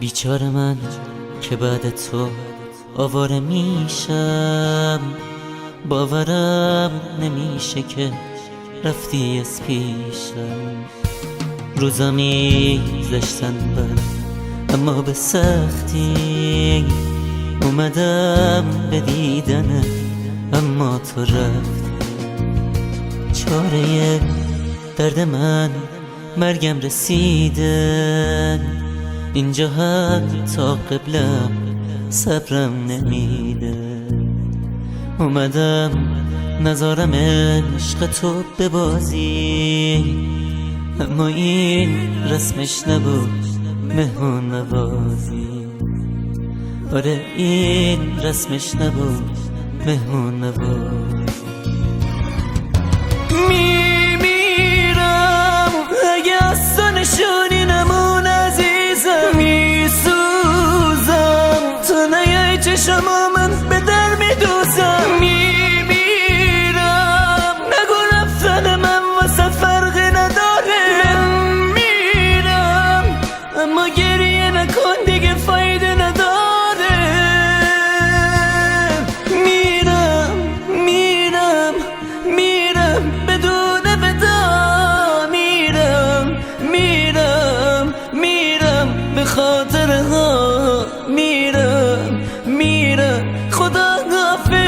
بیچاره من که بعد تو آواره میشم، باورم نمیشه که رفتی از پیشم. روزا میگذشتن برم اما به سختی، اومدم به دیدنت اما تو رفتی. چاره درد من مرگم رسیده، اینجا تا قبلم صبرم نمیده. اومدم نذارم عشق تو ببازی، اما این رسمش نبود مهمون نوازی. آره این رسمش نبود مهمون نوازی. میمیرم اگه از تو نشونی نمون عزیزم، میسوزم تو نیای چشما من به در میدوزم. میمیرم نگو رفتن من واسه فرقی نداره، من میرم اما گریه نکن دیگه فایده نداره. خاطرها میرم خدا حافظ.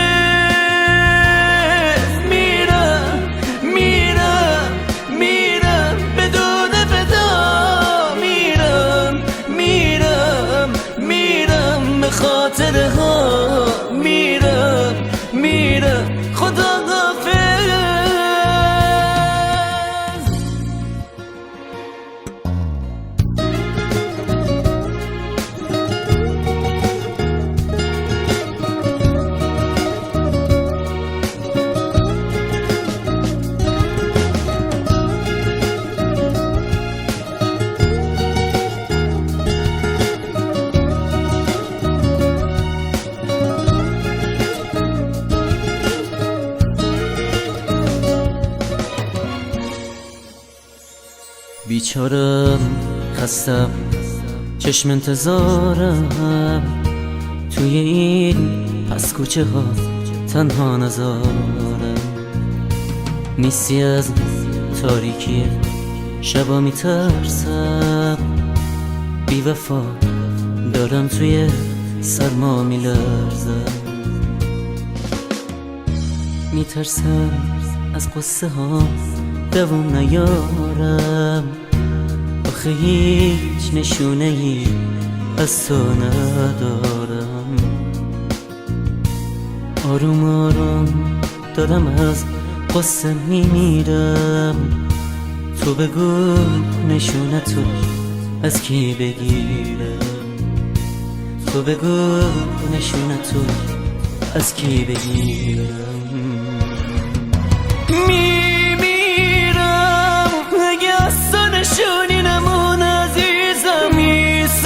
میرم بدون ودا، میرم به خاطرها میرم خدا حافظ. بیچارم خستم چشم انتظارم، توی این پس کوچه ها تنها نزارم. نیستی از تاریکی شبا میترسم، بی وفا دارم توی سرما میلرزم. میترسم از قصه ها دوام نیارم، آخه هیچ نشونه ای از تو ندارم. آروم آروم دارم از قصه میمیرم، تو بگو نشونه تو از کی بگیرم، تو بگو نشونه تو از کی بگیرم. نشونی نمون عزیزم، میسوزم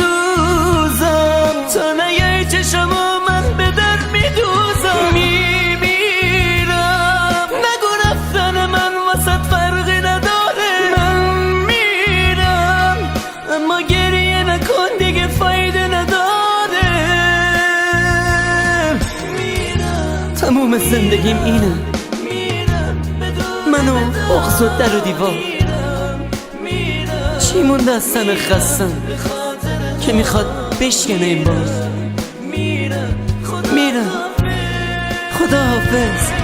تو نیای چشما من به در میدوزم. میمیرم نگو رفتن من واسه فرقی نداره، من میرم اما گریه نکن دیگه فایده نداره. تموم زندگیم اینه، منو بغض و در و دیوار. چی مونده از سن خستم که میخواد بشکنه این باز. میرم خدا حافظ.